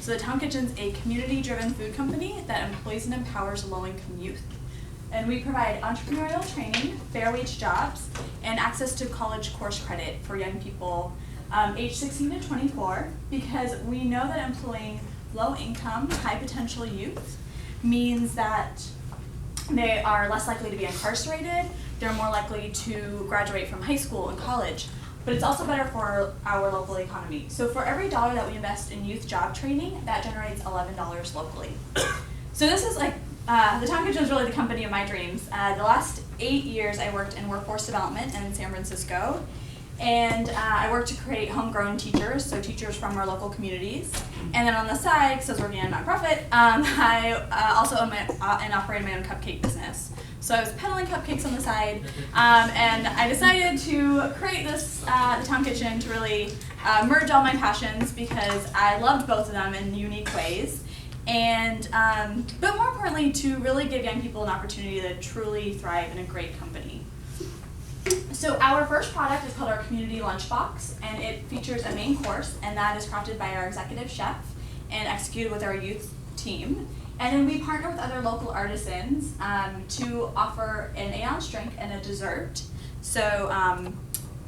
So the Town Kitchen's a community-driven food company that employs and empowers low-income youth. And we provide entrepreneurial training, fair wage jobs, and access to college course credit for young people age 16 to 24, because we know that employing low-income, high-potential youth means that they are less likely to be incarcerated, they're more likely to graduate from high school and college, but it's also better for our local economy. So for every dollar that we invest in youth job training, that generates $11 locally. So this is like, the Town Kitchen is really the company of my dreams. The last 8 years I worked in workforce development in San Francisco, and I worked to create homegrown teachers, so teachers from our local communities. And then on the side, because I was working at a nonprofit, I also own and operated my own cupcake business. So I was peddling cupcakes on the side, and I decided to create this, the Town Kitchen, to really merge all my passions, because I loved both of them in unique ways. And, but more importantly, to really give young people an opportunity to truly thrive in a great company. So our first product is called our Community Lunchbox, and it features a main course, and that is crafted by our executive chef and executed with our youth team. And then we partner with other local artisans to offer an 8-ounce drink and a dessert. So,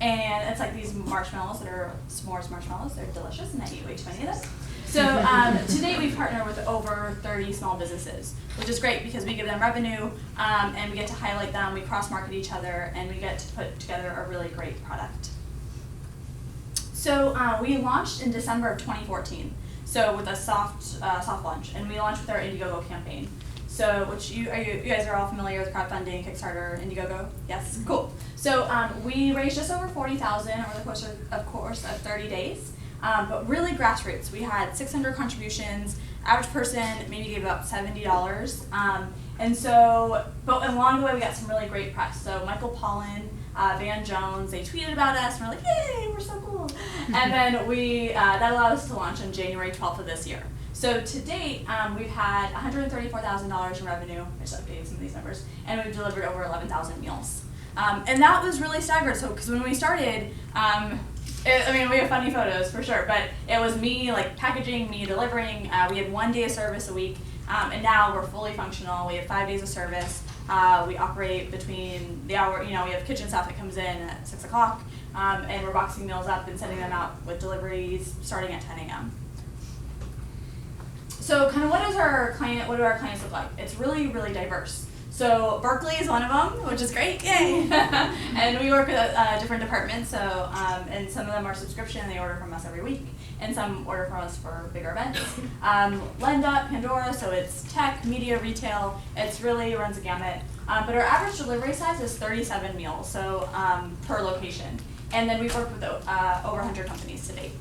and it's like these marshmallows that are s'mores marshmallows. They're delicious, and I eat way too many of them. So to date, we've partnered with over 30 small businesses, which is great because we give them revenue, and we get to highlight them, we cross-market each other, and we get to put together a really great product. So we launched in December of 2014, so with a soft launch, and we launched with our Indiegogo campaign. So, which you guys are all familiar with crowdfunding, Kickstarter, Indiegogo? Yes, cool. So we raised just over $40,000 over the course of 30 days. But really grassroots. We had 600 contributions. Average person maybe gave about $70. And so, but along the way we got some really great press. So Michael Pollan, Van Jones, they tweeted about us, and we're like, yay, we're so cool. And then we, that allowed us to launch on January 12th of this year. So to date, we've had $134,000 in revenue. I just updated some of these numbers, and we've delivered over 11,000 meals. And that was really staggering. So, because when we started, I mean, we have funny photos for sure, but it was me like packaging, me delivering. We had 1 day of service a week, and now we're fully functional. We have 5 days of service. We operate between the hour, we have kitchen staff that comes in at 6 o'clock, and we're boxing meals up and sending them out with deliveries starting at 10 a.m. So kind of what do our clients look like? It's really, really diverse. So Berkeley is one of them, which is great, yay! And we work with different departments, so and some of them are subscription, they order from us every week, and some order from us for bigger events. Lenda, Pandora, so it's tech, media, retail, it really runs a gamut. But our average delivery size is 37 meals, so per location. And then we've worked with over 100 companies to date.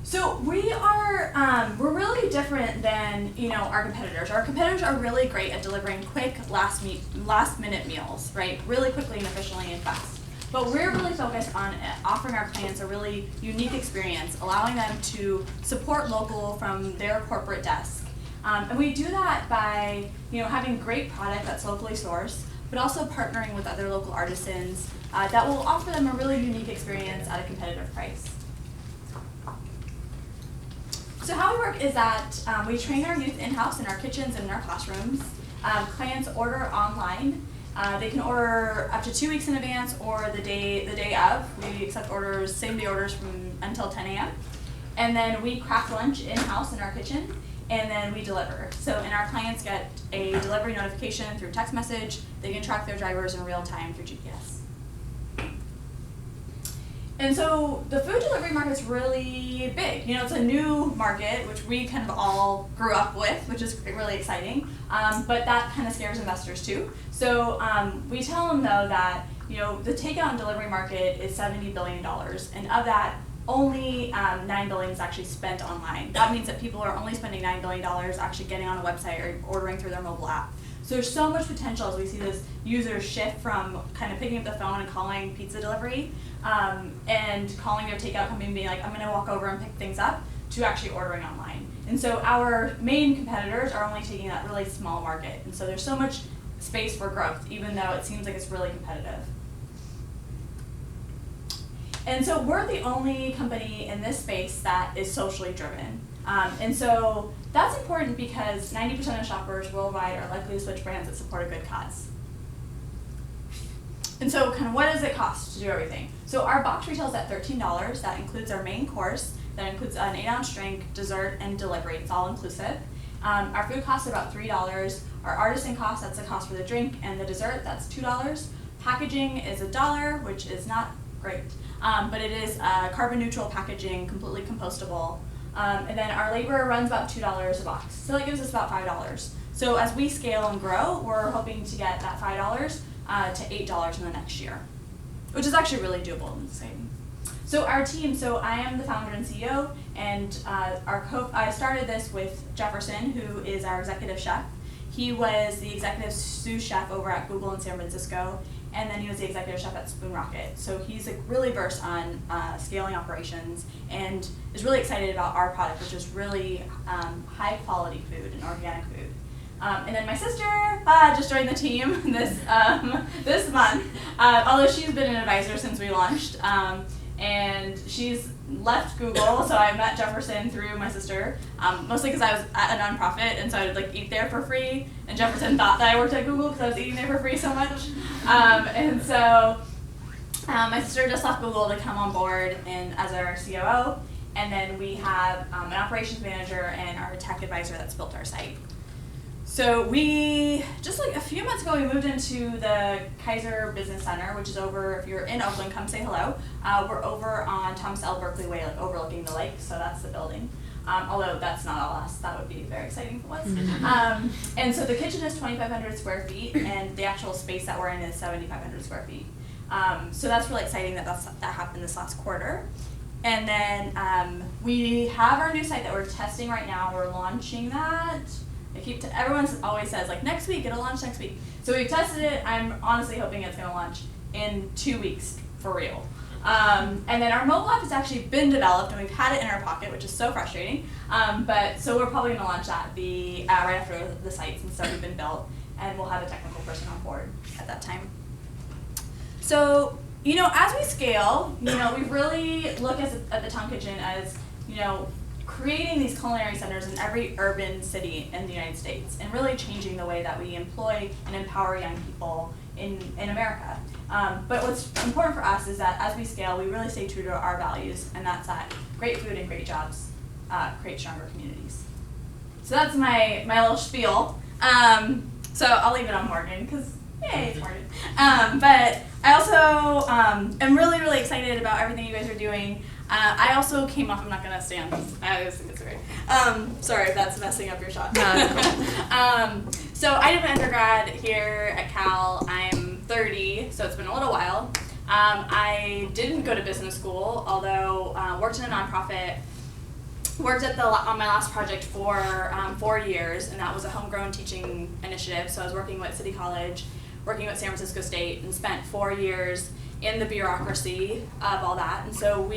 So we are, we're really different than, our competitors. Our competitors are really great at delivering quick, last-minute meals, right? Really quickly and efficiently and fast. But we're really focused on offering our clients a really unique experience, allowing them to support local from their corporate desk. And we do that by, having great product that's locally sourced, but also partnering with other local artisans that will offer them a really unique experience at a competitive price. So how we work is that we train our youth in-house in our kitchens and in our classrooms. Clients order online. They can order up to 2 weeks in advance or the day of. We accept orders, same-day orders from until 10 a.m. And then we craft lunch in-house in our kitchen, and then we deliver. So, and our clients get a delivery notification through text message. They can track their drivers in real time through GPS. And so the food delivery market is really big. It's a new market, which we kind of all grew up with, which is really exciting. But that kind of scares investors too. So we tell them though that the takeout and delivery market is $70 billion, and of that, only $9 billion is actually spent online. That means that people are only spending $9 billion actually getting on a website or ordering through their mobile app. So there's so much potential as we see this user shift from kind of picking up the phone and calling pizza delivery and calling their takeout company and being like, I'm going to walk over and pick things up, to actually ordering online. And so our main competitors are only taking that really small market. And so there's so much space for growth, even though it seems like it's really competitive. And so we're the only company in this space that is socially driven. And so that's important because 90% of shoppers worldwide are likely to switch brands that support a good cause. And so kind of what does it cost to do everything? So our box retails at $13. That includes our main course. That includes an 8-ounce drink, dessert, and delivery. It's all inclusive. Our food costs about $3. Our artisan cost, that's the cost for the drink, and the dessert, that's $2. Packaging is $1, which is not great, but it is carbon neutral packaging, completely compostable. And then our labor runs about $2 a box. So that gives us about $5. So as we scale and grow, we're hoping to get that $5 to $8 in the next year, which is actually really doable and exciting. So our team, so I am the founder and CEO, and I started this with Jefferson, who is our executive chef. He was the executive sous chef over at Google in San Francisco, and then he was the executive chef at Spoon Rocket. So he's really versed on scaling operations and is really excited about our product, which is really high quality food and organic food. And then my sister just joined the team this month, although she's been an advisor since we launched. And she's left Google, so I met Jefferson through my sister, mostly because I was at a nonprofit, and so I would eat there for free, and Jefferson thought that I worked at Google because I was eating there for free so much. And so my sister just left Google to come on board as our COO, and then we have an operations manager and our tech advisor that's built our site. So we, just a few months ago, we moved into the Kaiser Business Center, which is over, if you're in Oakland, come say hello. We're over on Thomas L. Berkeley Way, overlooking the lake, so that's the building. Although that's not all us, that would be very exciting for us. And so the kitchen is 2,500 square feet, and the actual space that we're in is 7,500 square feet. So that's really exciting that happened this last quarter. And then we have our new site that we're testing right now. We're launching that. Everyone always says, next week, it'll launch next week. So we've tested it. I'm honestly hoping it's going to launch in 2 weeks, for real. And then our mobile app has actually been developed, and we've had it in our pocket, which is so frustrating. So we're probably going to launch that right after the site's already been built, and we'll have a technical person on board at that time. So, as we scale, we really look at the Town Kitchen as, creating these culinary centers in every urban city in the United States and really changing the way that we employ and empower young people in America. But what's important for us is that as we scale, we really stay true to our values, and that's that great food and great jobs create stronger communities. So that's my little spiel. So I'll leave it on Morgan because, yay, it's Morgan. But I also am really, really excited about everything you guys are doing. I also came off, I'm not going to stay on this. I always think it's great. Sorry if that's messing up your shot. No, so I did my undergrad here at Cal. I'm 30, so it's been a little while. I didn't go to business school, although worked in a nonprofit. Worked on my last project for 4 years, and that was a homegrown teaching initiative. So I was working with City College, working with San Francisco State, and spent 4 years in the bureaucracy of all that. And so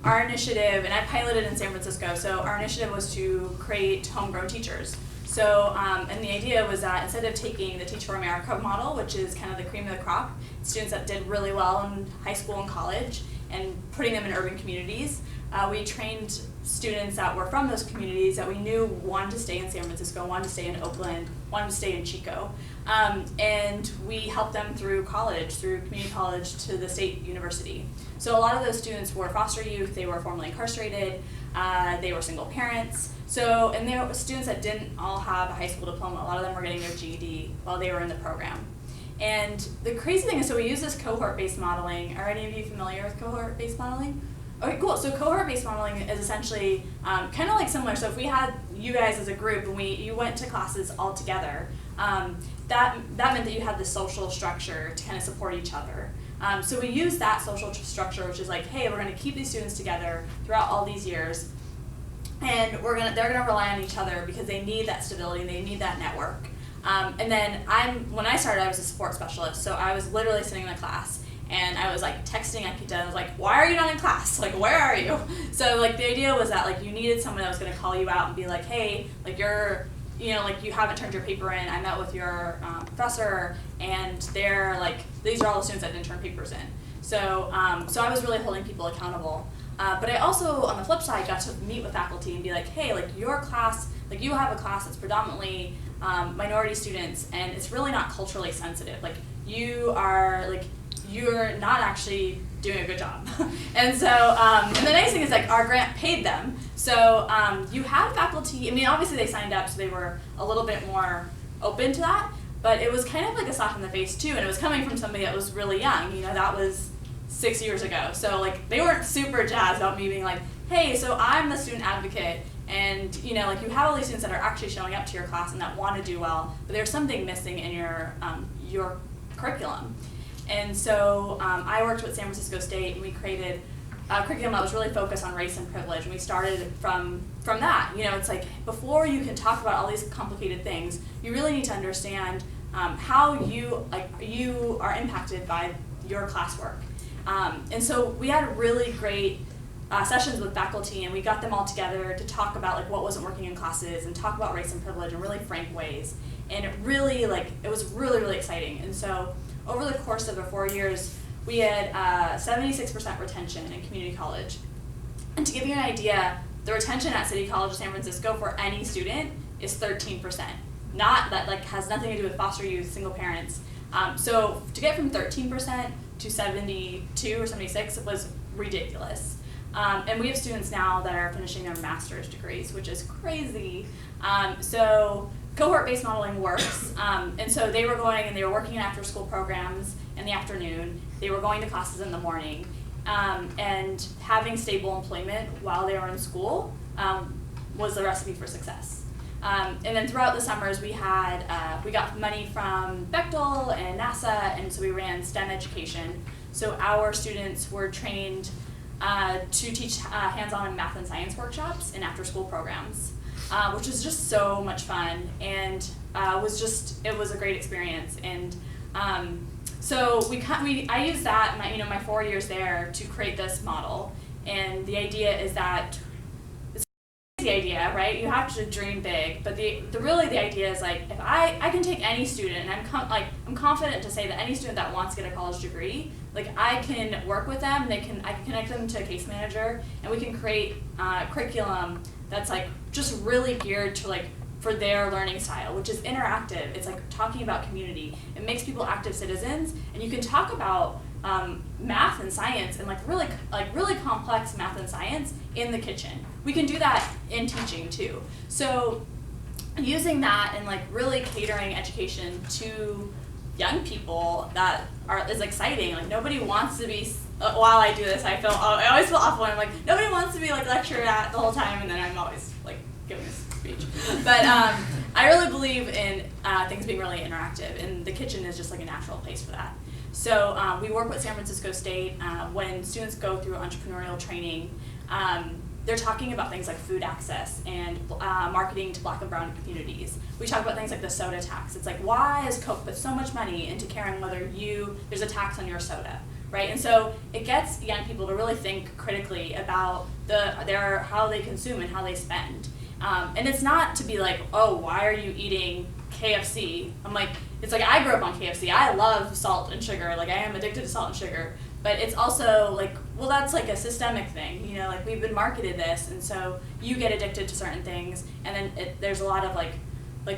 our initiative, and I piloted in San Francisco, so our initiative was to create homegrown teachers. So, and the idea was that instead of taking the Teach for America model, which is kind of the cream of the crop, students that did really well in high school and college, and putting them in urban communities, we trained students that were from those communities that we knew wanted to stay in San Francisco, wanted to stay in Oakland, wanted to stay in Chico. And we helped them through college, through community college to the state university. So a lot of those students were foster youth, they were formerly incarcerated, they were single parents. So, and they were students that didn't all have a high school diploma. A lot of them were getting their GED while they were in the program. And the crazy thing is, so we use this cohort-based modeling. Are any of you familiar with cohort-based modeling? Okay, cool. So cohort-based modeling is essentially kind of similar. So if we had you guys as a group and you went to classes all together, that meant that you had this social structure to kind of support each other. So we use that social structure, which is hey, we're going to keep these students together throughout all these years, and they're going to rely on each other because they need that stability, they need that network. And then when I started, I was a support specialist, so I was literally sitting in a class. And I was texting Akita, and I was why are you not in class? Where are you? So the idea was that you needed someone that was going to call you out and be hey, you're, you haven't turned your paper in. I met with your professor, and they're these are all the students that didn't turn papers in. So, so I was really holding people accountable. But I also, on the flip side, got to meet with faculty and be like, hey, like your class, like you have a class that's predominantly minority students, and it's really not culturally sensitive. Like you are, like you're not actually doing a good job. And so, and the nice thing is like our grant paid them. So you have faculty, I mean, obviously they signed up, so they were a little bit more open to that, but it was kind of like a slap in the face too, and it was coming from somebody that was really young, you know, that was 6 years ago. So like they weren't super jazzed about me being like, hey, so I'm the student advocate, and you know, like you have all these students that are actually showing up to your class and that want to do well, but there's something missing in your curriculum. And so I worked with San Francisco State, and we created a curriculum that was really focused on race and privilege, and we started from that. You know, it's like before you can talk about all these complicated things, you really need to understand how you are impacted by your classwork. And so we had really great sessions with faculty, and we got them all together to talk about like what wasn't working in classes and talk about race and privilege in really frank ways. And it really it was really, really exciting. And so over the course of the 4 years, we had 76% retention in community college. And to give you an idea, the retention at City College of San Francisco for any student is 13%. Not that like has nothing to do with foster youth, single parents. So to get from 13% to 72 or 76 was ridiculous. And we have students now that are finishing their master's degrees, which is crazy. So cohort-based modeling works, and so they were going and they were working in after-school programs in the afternoon. They were going to classes in the morning, and having stable employment while they were in school was the recipe for success. And then throughout the summers, we got money from Bechtel and NASA, and so we ran STEM education. So our students were trained to teach hands-on math and science workshops in after-school programs. Which was just so much fun, and it was a great experience. And so I used that my 4 years there to create this model. And the idea is that it's a crazy idea, right? You have to dream big, but the idea is like if I can take any student, and I'm confident to say that any student that wants to get a college degree, like I can work with them, and I can connect them to a case manager, and we can create curriculum that's like just really geared to like for their learning style, which is interactive. It's like talking about community. It makes people active citizens, and you can talk about math and science and like really complex math and science in the kitchen. We can do that in teaching too. So using that and like really catering education to young people is exciting. Like nobody wants to be. While I do this, I always feel awful when I'm like, nobody wants to be like lectured at the whole time, and then I'm always like giving this speech. But I really believe in things being really interactive, and the kitchen is just like a natural place for that. So we work with San Francisco State when students go through entrepreneurial training. They're talking about things like food access and marketing to Black and brown communities. We talk about things like the soda tax. It's like, why has Coke put so much money into caring whether there's a tax on your soda? Right, and so it gets young people to really think critically about how they consume and how they spend. And it's not to be like, oh, why are you eating KFC? It's like I grew up on KFC. I love salt and sugar. Like I am addicted to salt and sugar. But it's also like, well, that's like a systemic thing. You know, like we've been marketed this, and so you get addicted to certain things, and then there's a lot of like,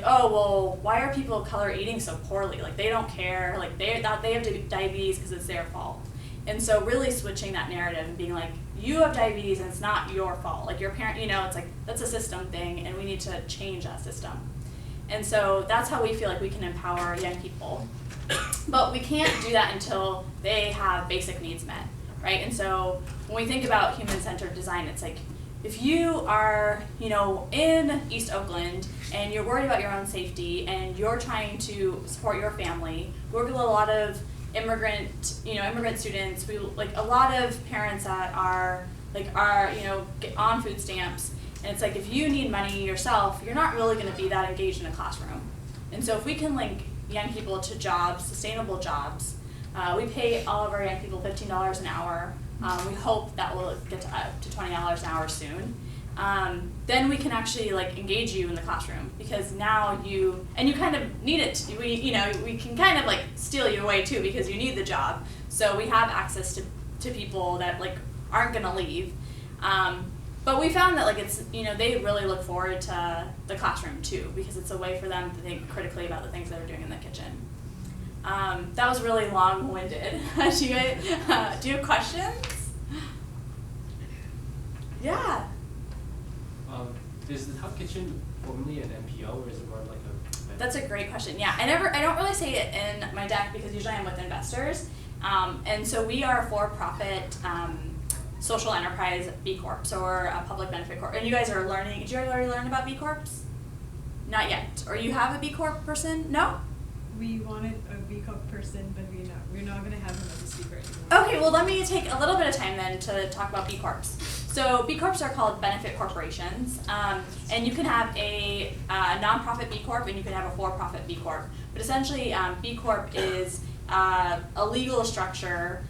oh, well, why are people of color eating so poorly? Like, they don't care. Like, they have diabetes because it's their fault. And so really switching that narrative and being like, you have diabetes and it's not your fault. Like, your parent, it's like, that's a system thing, and we need to change that system. And so that's how we feel like we can empower young people. But we can't do that until they have basic needs met, right? And so when we think about human-centered design, it's like, if you are, in East Oakland and you're worried about your own safety and you're trying to support your family, we work with a lot of immigrant students. We a lot of parents that are on food stamps, and it's like if you need money yourself, you're not really going to be that engaged in a classroom. And so if we can link young people to jobs, sustainable jobs, we pay all of our young people $15 an hour. We hope that will get to $20 an hour soon. then we can actually like engage you in the classroom, because now you kind of need it. We can kind of like steal you away too, because you need the job. So we have access to people that like aren't gonna leave. But we found that like it's, they really look forward to the classroom too, because it's a way for them to think critically about the things that they're doing in the kitchen. That was really long-winded. Do you have questions? Yeah. Is the Top Kitchen formerly an NPO, or is it more like a? That's a great question. Yeah, I don't really say it in my deck because usually I'm with investors, and so we are a for-profit social enterprise B Corp. So we're a public benefit corp. And you guys are learning. Did you already learn about B Corps? Not yet. Or you have a B Corp person? No. We wanted a B Corp person, but we're not going to have him as a speaker anymore. Okay, well let me take a little bit of time then to talk about B Corps. So B Corps are called benefit corporations, and you can have a nonprofit B Corp and you can have a for-profit B Corp. But essentially, B Corp is a legal structure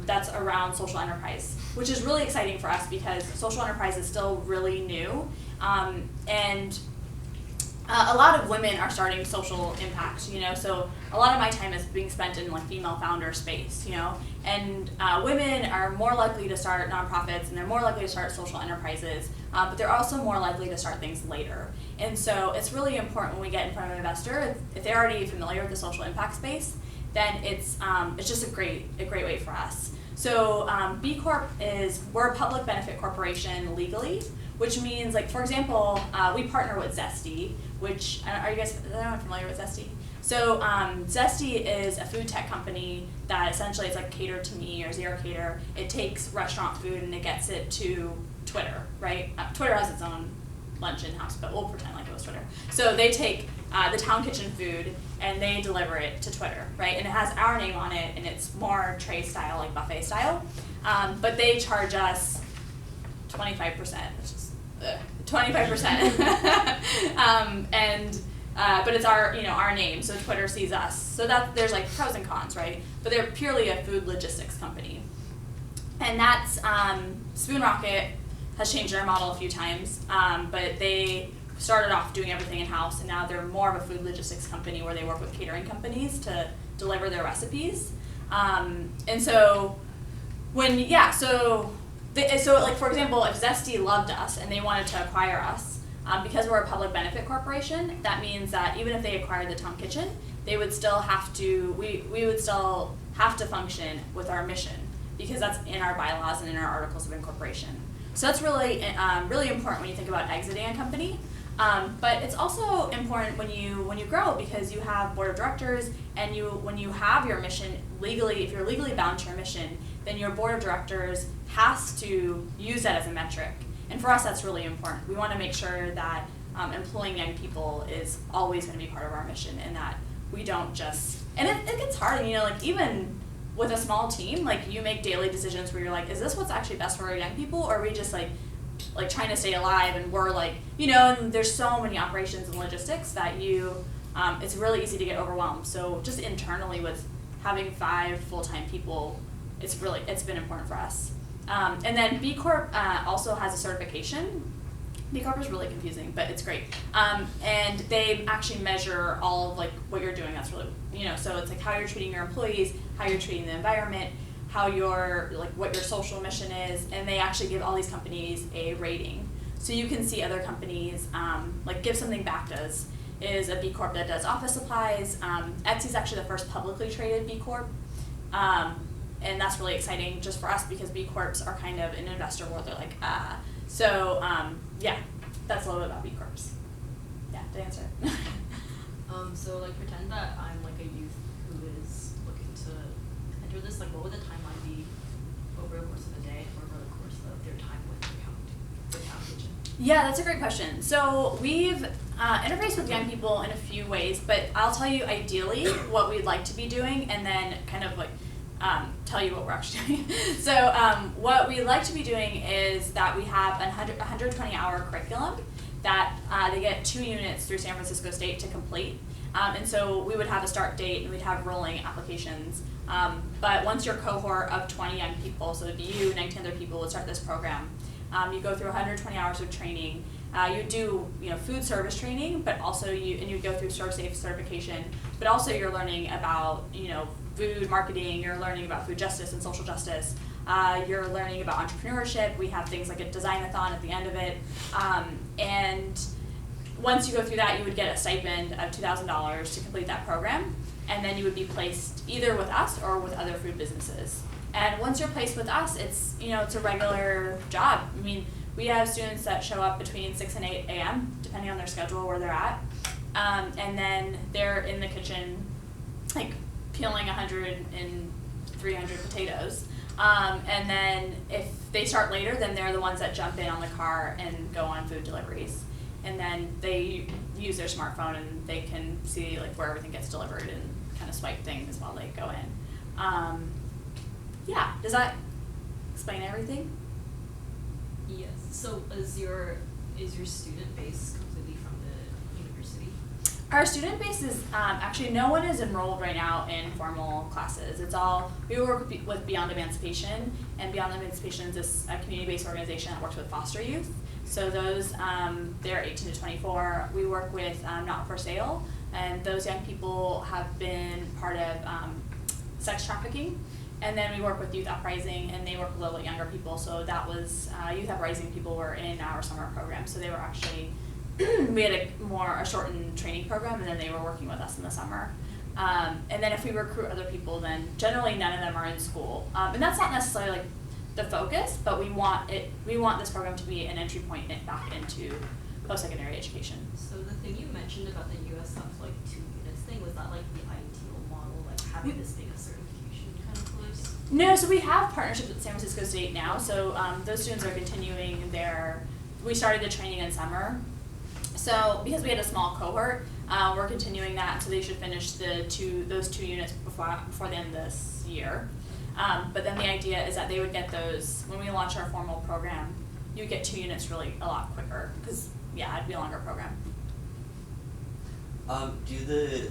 that's around social enterprise, which is really exciting for us because social enterprise is still really new, and a lot of women are starting social impact, so a lot of my time is being spent in like female founder space, and women are more likely to start nonprofits and they're more likely to start social enterprises, but they're also more likely to start things later. And so it's really important when we get in front of an investor, if they're already familiar with the social impact space, then it's just a great way for us. So B Corp we're a public benefit corporation legally, which means, like, for example, we partner with Zesty, which, are you guys familiar with Zesty? So Zesty is a food tech company that essentially is like Cater to Me or Zero Cater. It takes restaurant food and it gets it to Twitter, right? Twitter has its own lunch in-house, but we'll pretend like it was Twitter. So they take the Town Kitchen food and they deliver it to Twitter, right? And it has our name on it and it's more tray style, like buffet style. But they charge us 25%, which is 25%. But it's our name, so Twitter sees us. So there's like pros and cons, right? But they're purely a food logistics company. And that's, Spoon Rocket has changed their model a few times, but they started off doing everything in-house, and now they're more of a food logistics company where they work with catering companies to deliver their recipes. And so so like, for example, if Zesty loved us and they wanted to acquire us, because we're a public benefit corporation, that means that even if they acquired the Tom Kitchen, they would still have to, we would still have to function with our mission, because that's in our bylaws and in our articles of incorporation. So that's really, really important when you think about exiting a company. But it's also important when you grow, because you have board of directors, and when you have your mission legally, if you're legally bound to your mission, then your board of directors has to use that as a metric. And for us, that's really important. We want to make sure that employing young people is always going to be part of our mission, and that we don't just, and it gets hard, like even with a small team, like you make daily decisions where you're like, is this what's actually best for our young people, or are we just like trying to stay alive, and we're like, and there's so many operations and logistics that it's really easy to get overwhelmed. So just internally with having 5 full-time people, it's been important for us. And then B Corp also has a certification. B Corp is really confusing, but it's great. And they actually measure all of like what you're doing. That's really, so it's like how you're treating your employees, how you're treating the environment, how what your social mission is, and they actually give all these companies a rating. So you can see other companies, like Give Something Back is a B Corp that does office supplies. Etsy is actually the first publicly traded B Corp. And that's really exciting just for us, because B Corps are kind of an investor world. They're like, So, that's a little bit about B Corps. Yeah, did I answer it? So like pretend that I'm like a youth who is looking to enter this, like what would the timeline be over the course of the day or over the course of their time with the Town Kitchen? Yeah, that's a great question. So we've interfaced with young people in a few ways, but I'll tell you ideally what we'd like to be doing, and then kind of like tell you what we're actually doing. So what we like to be doing is that we have a 120-hour curriculum that they get 2 units through San Francisco State to complete. And so we would have a start date and we'd have rolling applications. But once your cohort of 20 young people, so it'd be you, 19 other people, would start this program, You go through 120 hours of training. You do, food service training, but also you go through SourceSafe certification, but also you're learning about, food marketing, you're learning about food justice and social justice, you're learning about entrepreneurship. We have things like a Designathon at the end of it, and once you go through that, you would get a stipend of $2,000 to complete that program, and then you would be placed either with us or with other food businesses. And once you're placed with us, it's a regular job. I mean, we have students that show up between 6 and 8 a.m., depending on their schedule, where they're at. And then they're in the kitchen, like, peeling 100 and 300 potatoes. And then if they start later, then they're the ones that jump in on the car and go on food deliveries. And then they use their smartphone and they can see, like, where everything gets delivered and kind of swipe things while they go in. Yeah, does that explain everything? Yes. So is your student base completely from the university? Our student base is, actually no one is enrolled right now in formal classes. It's all, we work with Beyond Emancipation, and Beyond Emancipation is a community-based organization that works with foster youth. So those, they're 18 to 24. We work with Not For Sale, and those young people have been part of sex trafficking. And then we work with Youth Uprising, and they work with a little bit younger people. So that was, Youth Uprising people were in our summer program. So they were actually, we had a shortened training program, and then they were working with us in the summer. And then if we recruit other people, then generally none of them are in school. And that's not necessarily like the focus, but we want this program to be an entry point back into post-secondary education. So the thing you mentioned about the US stuff, like 2 units thing, was that like the ideal model, like having this being a certification kind of course? No, so we have partnerships with San Francisco State now. So those students are continuing we started the training in summer. So because we had a small cohort, we're continuing that, so they should finish those two units before the end of this year. But then the idea is that they would get those, when we launch our formal program, you get 2 units really a lot quicker, because it'd be a longer program. Do the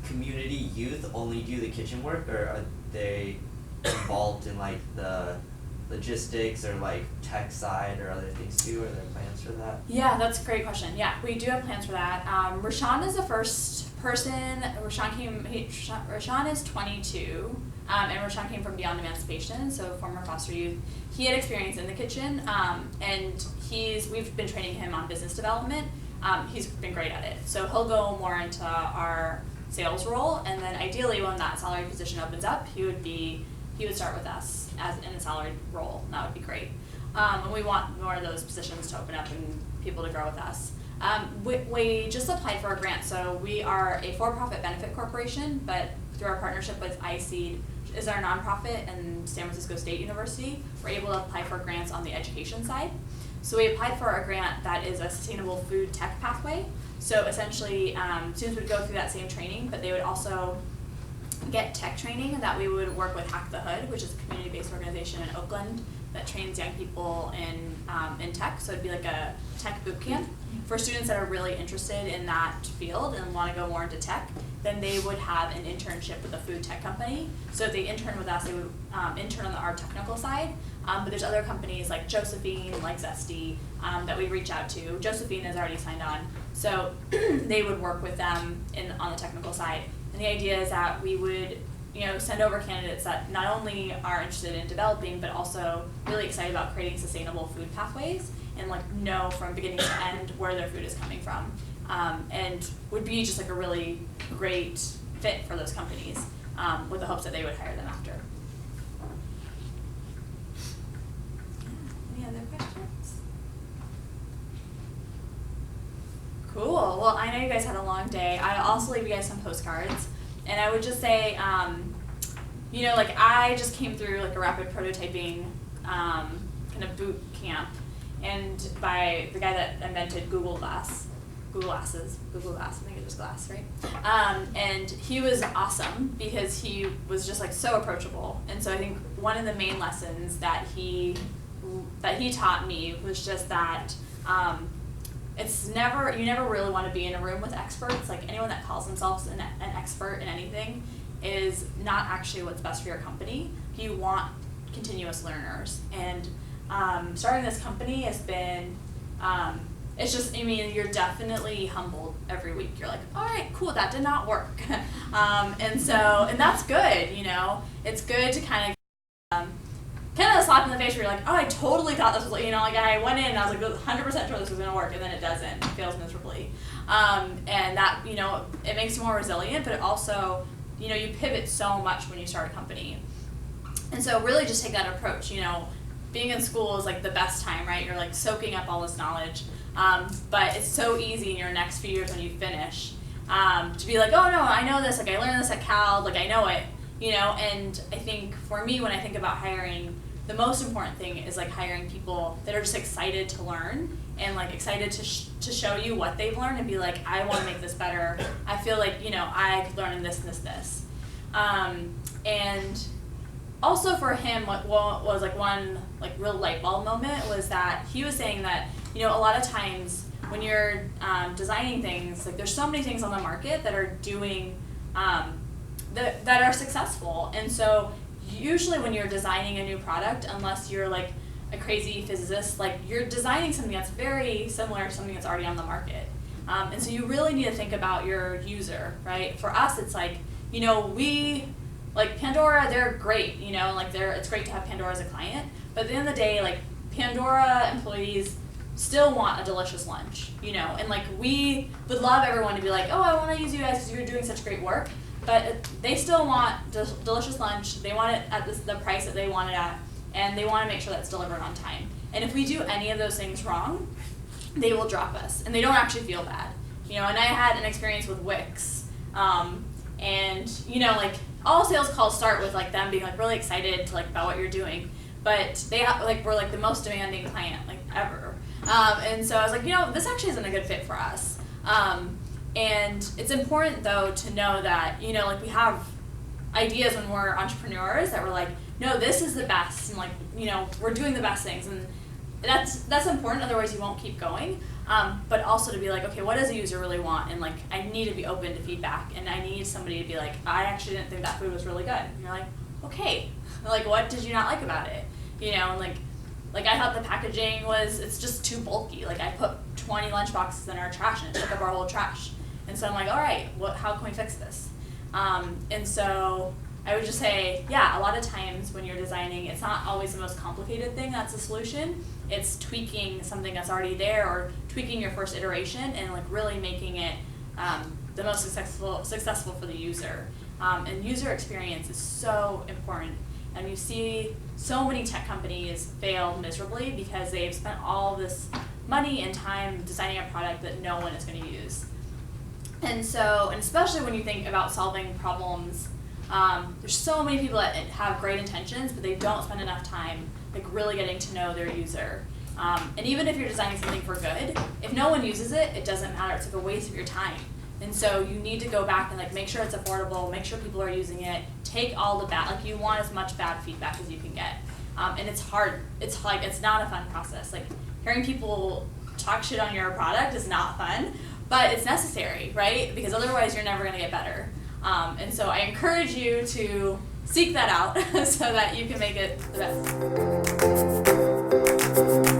community youth only do the kitchen work, or are they involved in the logistics or tech side or other things too? Are there plans for that? Yeah, that's a great question. Yeah, we do have plans for that. Rashawn is the first person. Rashawn is 22, and Rashawn came from Beyond Emancipation, so former foster youth. He had experience in the kitchen, and we've been training him on business development. He's been great at it, so he'll go more into our sales role, and then ideally when that salary position opens up, he would start with us as in a salaried role. And that would be great. And we want more of those positions to open up and people to grow with us. We just applied for a grant, so we are a for-profit benefit corporation, but through our partnership with SEE is our nonprofit and San Francisco State University, we're able to apply for grants on the education side. So we applied for a grant that is a sustainable food tech pathway. So essentially, students would go through that same training, but they would also get tech training that we would work with Hack the Hood, which is a community-based organization in Oakland that trains young people in tech. So it'd be like a tech boot camp for students that are really interested in that field and want to go more into tech. Then they would have an internship with a food tech company. So if they intern with us, they would intern on our technical side. But there's other companies like Josephine, like Zesty, that we reach out to. Josephine is already signed on. So they would work with them on the technical side. And the idea is that we would, send over candidates that not only are interested in developing, but also really excited about creating sustainable food pathways and know from beginning to end where their food is coming from. And would be just a really great fit for those companies, with the hopes that they would hire them after. Any other questions? Cool. Well, I know you guys had a long day. I'll also leave you guys some postcards. And I would just say, I just came through a rapid prototyping kind of boot camp, and by the guy that invented Google Glass, I think it was Glass, right? And he was awesome because he was just so approachable. And so I think one of the main lessons that he taught me was just that you never really want to be in a room with experts. Anyone that calls themselves an expert in anything is not actually what's best for your company. You want continuous learners. And starting this company has been, it's just, I mean, you're definitely humbled every week. You're like, all right, cool, that did not work. And that's good, you know. It's good to kind of a slap in the face where you're like, oh, I totally thought this was, you know, like I went in and I was like 100% sure this was going to work, and then it doesn't. It fails miserably. And that, you know, it makes you more resilient, but it also, you know, you pivot so much when you start a company. And so really just take that approach, you know. Being in school is like the best time, right? You're like soaking up all this knowledge. But it's so easy in your next few years when you finish to be like, oh no, I know this, like I learned this at Cal, like I know it, you know. And I think for me, when I think about hiring, the most important thing is like hiring people that are just excited to learn and like excited to show you what they've learned and be like, I want to make this better. I feel like, you know, I could learn this and this. And also for him, what was like one like real light bulb moment was that he was saying that, you know, a lot of times when you're designing things, like there's so many things on the market that are doing that are successful. And so usually when you're designing a new product, unless you're like a crazy physicist, like you're designing something that's very similar to something that's already on the market. And so you really need to think about your user, right? For us, it's like, you know, like Pandora, they're great, you know, like it's great to have Pandora as a client, but at the end of the day, like Pandora employees still want a delicious lunch, you know, and like we would love everyone to be like, oh, I want to use you guys because you're doing such great work, but they still want delicious lunch. They want it at the price that they want it at, and they want to make sure that's delivered on time. And if we do any of those things wrong, they will drop us, and they don't actually feel bad, you know. And I had an experience with Wix, and you know, like all sales calls start with like them being like really excited to like about what you're doing, but they were like the most demanding client like ever. And so I was like, you know, this actually isn't a good fit for us. And it's important though to know that, you know, like we have ideas when we're entrepreneurs that we're like, no, this is the best, and like, you know, we're doing the best things, and that's important, otherwise you won't keep going. But also to be like, okay, what does a user really want? And like, I need to be open to feedback, and I need somebody to be like, I actually didn't think that food was really good. And you're like, okay, like what did you not like about it? You know, and like I thought the packaging it's just too bulky. Like I put 20 lunch boxes in our trash and it took up our whole trash. And so I'm like, all right, how can we fix this? And so I would just say, yeah, a lot of times when you're designing, it's not always the most complicated thing that's the solution. It's tweaking something that's already there, or tweaking your first iteration and like really making it the most successful for the user. And user experience is so important. And you see so many tech companies fail miserably because they've spent all this money and time designing a product that no one is going to use. And so, and especially when you think about solving problems, there's so many people that have great intentions, but they don't spend enough time like really getting to know their user. And even if you're designing something for good, if no one uses it, it doesn't matter. It's like a waste of your time. And so you need to go back and like make sure it's affordable, make sure people are using it, take all the bad, like you want as much bad feedback as you can get. And it's hard. It's like, it's not a fun process. Like hearing people talk shit on your product is not fun, but it's necessary, right? Because otherwise you're never gonna get better. And so I encourage you to seek that out so that you can make it the best.